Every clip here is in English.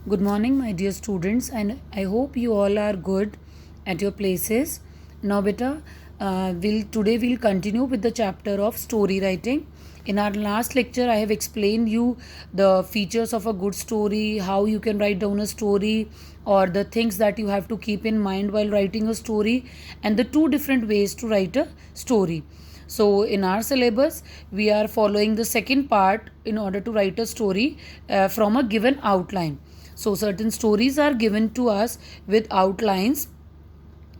Good morning, my dear students, and I hope you all are good at your places. Now, beta, we'll continue with the chapter of story writing. In our last lecture, I have explained you the features of a good story, how you can write down a story, or the things that you have to keep in mind while writing a story, and the two different ways to write a story. So, in our syllabus, we are following the second part in order to write a story from a given outline. So, certain stories are given to us with outlines,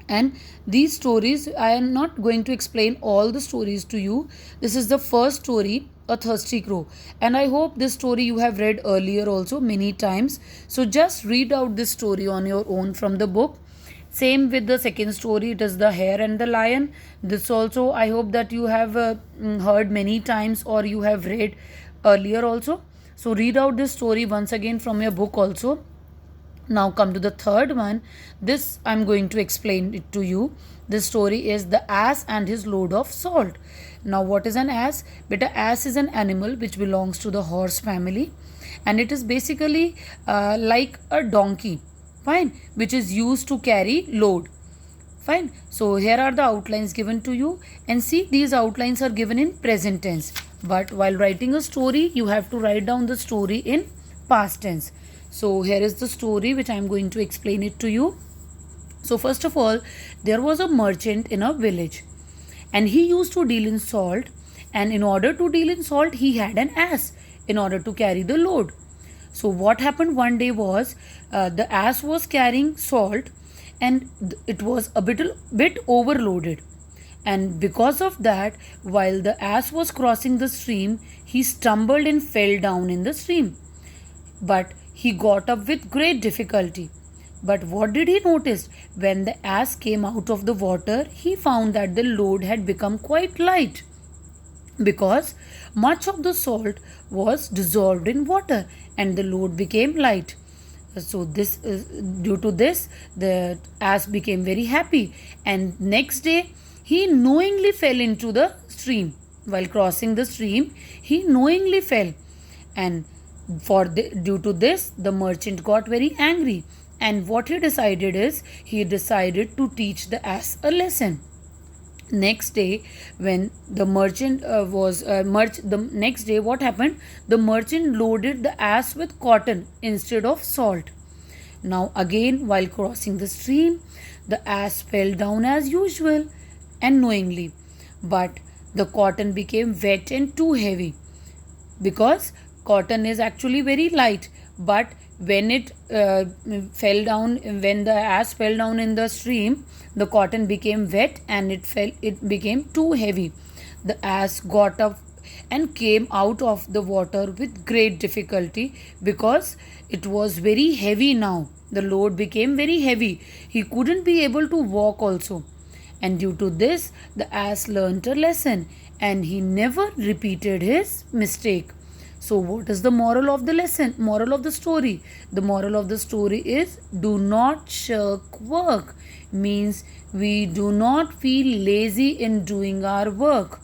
and these stories, I am not going to explain all the stories to you. This is the first story, A Thirsty Crow, and I hope this story you have read earlier also many times. So, just read out this story on your own from the book. Same with the second story, it is The Hare and the Lion. This also, I hope that you have heard many times or you have read earlier also. So, read out this story once again from your book also. Now, come to the third one. This I'm going to explain it to you. This story is The Ass and His Load of Salt. Now, what is an ass? Beta, ass is an animal which belongs to the horse family, and it is basically like a donkey, fine, which is used to carry load. Fine. So here are the outlines given to you, and see, these outlines are given in present tense. But while writing a story, you have to write down the story in past tense. So here is the story which I am going to explain it to you. So first of all, there was a merchant in a village, and he used to deal in salt, and in order to deal in salt, he had an ass in order to carry the load. So what happened one day was, the ass was carrying salt, and it was a bit overloaded, and because of that, while the ass was crossing the stream, he stumbled and fell down in the stream. But he got up with great difficulty. But what did he notice? When the ass came out of the water, he found that the load had become quite light, because much of the salt was dissolved in water and the load became light. So this due to this, the ass became very happy, and next day he knowingly fell into the stream. While crossing the stream, he knowingly fell, and due to this, the merchant got very angry, and what he decided is, he decided to teach the ass a lesson. Next day, when the merchant the next day, what happened? The merchant loaded the ass with cotton instead of salt. Now again, while crossing the stream, the ass fell down as usual and knowingly, but the cotton became wet and too heavy, because cotton is actually very light, but when it fell down when the ass fell down in the stream, the cotton became wet and it became too heavy. The ass got up and came out of the water with great difficulty, because it was very heavy now. The load became very heavy. He couldn't be able to walk also, and due to this, the ass learnt a lesson, and he never repeated his mistake. So, what is the moral of the lesson? Moral of the story. The moral of the story is, do not shirk work. Means we do not feel lazy in doing our work.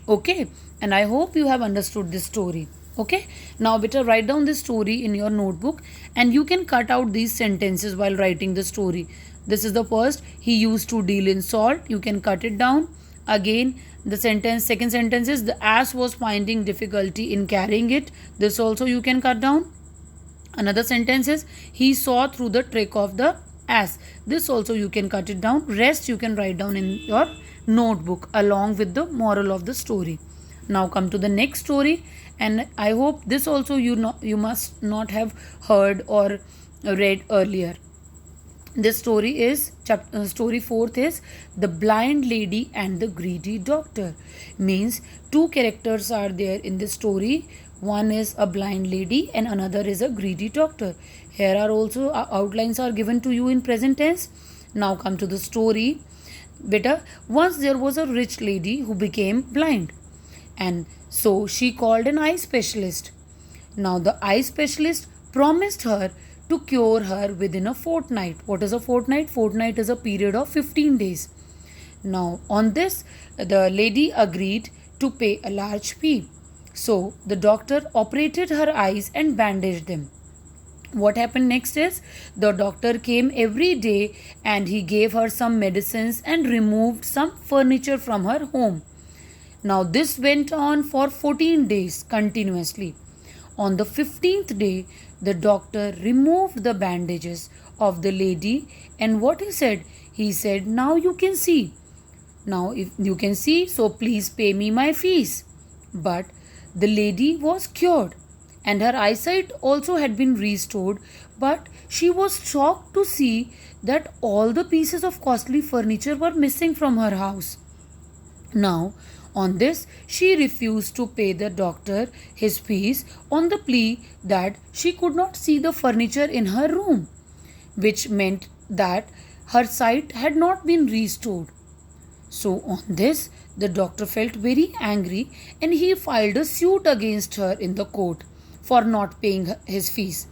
Okay, and I hope you have understood this story. Okay, now better write down this story in your notebook, and you can cut out these sentences while writing the story. This is the first. He used to deal in salt. You can cut it down. Again, the second sentence is, the ass was finding difficulty in carrying it. This also you can cut down. Another sentence is, he saw through the trick of the ass. This also you can cut it down. Rest you can write down in your notebook along with the moral of the story. Now come to the next story, and I hope this also you must not have heard or read earlier. This story is story fourth is The Blind Lady and the Greedy Doctor. Means two characters are there in this story. One is a blind lady and another is a greedy doctor. Here are also outlines are given to you in present tense. Now come to the story. Beta, once there was a rich lady who became blind, and so she called an eye specialist. Now the eye specialist promised her to cure her within a fortnight. What is a fortnight? Fortnight is a period of 15 days. Now on this, the lady agreed to pay a large fee. So the doctor operated her eyes and bandaged them. What happened next is the doctor came every day and he gave her some medicines and removed some furniture from her home. Now, this went on for 14 days continuously. On the 15th day, the doctor removed the bandages of the lady, and what he said? He said, "Now you can see. Now, if you can see, so please pay me my fees." But the lady was cured and her eyesight also had been restored, but she was shocked to see that all the pieces of costly furniture were missing from her house. Now, on this, she refused to pay the doctor his fees on the plea that she could not see the furniture in her room, which meant that her sight had not been restored. So, on this, the doctor felt very angry and he filed a suit against her in the court for not paying his fees.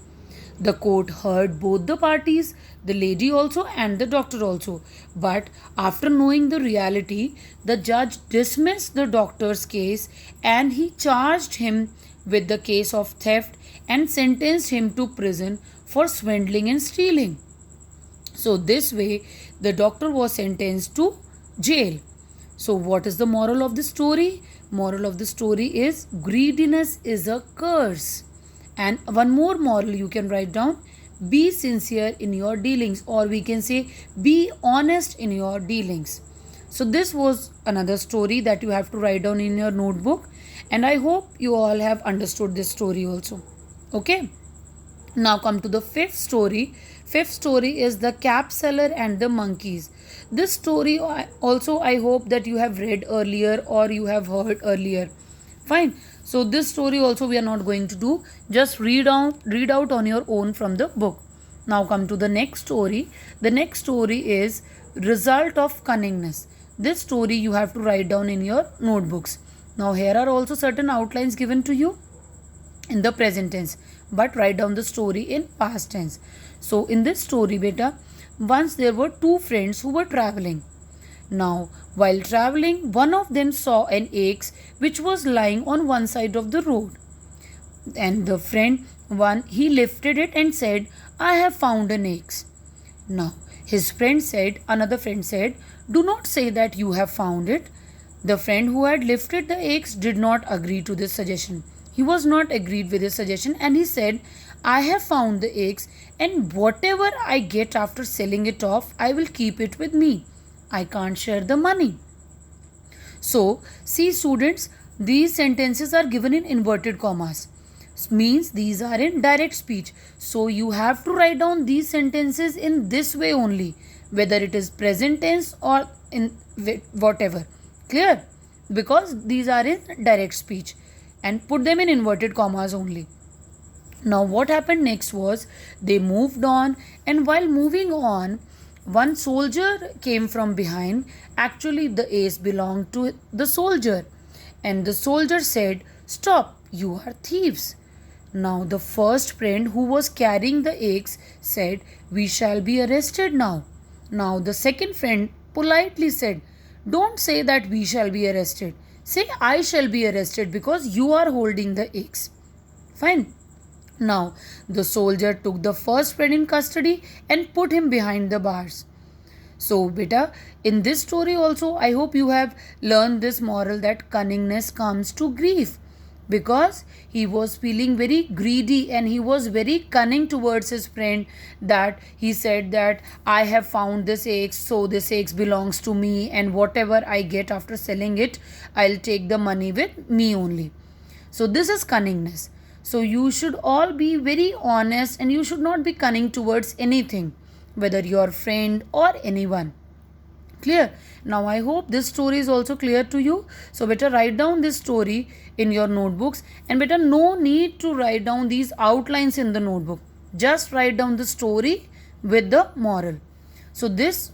The court heard both the parties, the lady also and the doctor also. But after knowing the reality, the judge dismissed the doctor's case and he charged him with the case of theft and sentenced him to prison for swindling and stealing. So, this way, the doctor was sentenced to jail. So, what is the moral of the story? Moral of the story is greediness is a curse. And one more moral you can write down: be sincere in your dealings, or we can say be honest in your dealings. So, this was another story that you have to write down in your notebook, and I hope you all have understood this story also. Okay. Now come to the fifth story. Fifth story is the cap seller and the monkeys. This story also I hope that you have read earlier or you have heard earlier. Fine. So this story also we are not going to do. Just read out on your own from the book. Now come to the next story. The next story is result of cunningness. This story you have to write down in your notebooks. Now here are also certain outlines given to you in the present tense, but write down the story in past tense. So in this story, beta, once there were two friends who were traveling. Now, while traveling, one of them saw an axe which was lying on one side of the road. And the friend one, he lifted it and said, "I have found an axe." Now, another friend said, "Do not say that you have found it." The friend who had lifted the axe did not agree to this suggestion. He was not agreed with his suggestion and he said, "I have found the axe and whatever I get after selling it off, I will keep it with me. I can't share the money." So, see students, these sentences are given in inverted commas. Means these are in direct speech. So, you have to write down these sentences in this way only, whether it is present tense or in whatever. Clear? Because these are in direct speech, and put them in inverted commas only. Now, what happened next was they moved on, and while moving on, one soldier came from behind. Actually, the ace belonged to the soldier, and the soldier said, "Stop, you are thieves." Now, the first friend who was carrying the axe said, "We shall be arrested now." Now, the second friend politely said, "Don't say that we shall be arrested. Say I shall be arrested because you are holding the axe." Fine. Now, the soldier took the first friend in custody and put him behind the bars. So, beta, in this story also, I hope you have learned this moral that cunningness comes to grief, because he was feeling very greedy and he was very cunning towards his friend, that he said that I have found this axe, so this axe belongs to me, and whatever I get after selling it, I'll take the money with me only. So this is cunningness. So you should all be very honest and you should not be cunning towards anything, whether your friend or anyone. Clear? Now I hope this story is also clear to you. So better write down this story in your notebooks, and better no need to write down these outlines in the notebook. Just write down the story with the moral. So these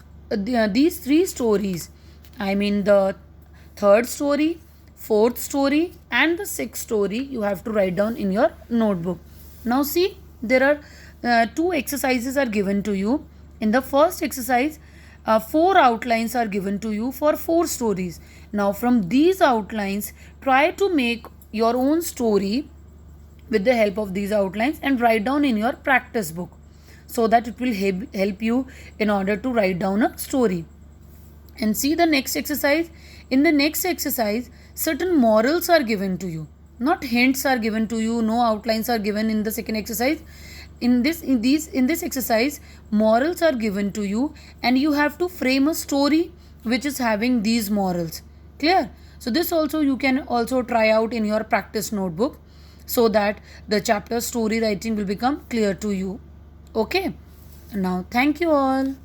three stories, I mean the third story, fourth story and the sixth story, you have to write down in your notebook. Now see, there are two exercises are given to you. In the first exercise, 4 outlines are given to you for 4 stories. Now from these outlines, try to make your own story with the help of these outlines and write down in your practice book, so that it will help you in order to write down a story. And see the next exercise. In the next exercise, certain morals are given to you, not hints are given to you, no outlines are given in the second exercise. In this exercise, morals are given to you, and you have to frame a story which is having these morals. Clear? So this also you can also try out in your practice notebook, so that the chapter story writing will become clear to you. Okay, now thank you all.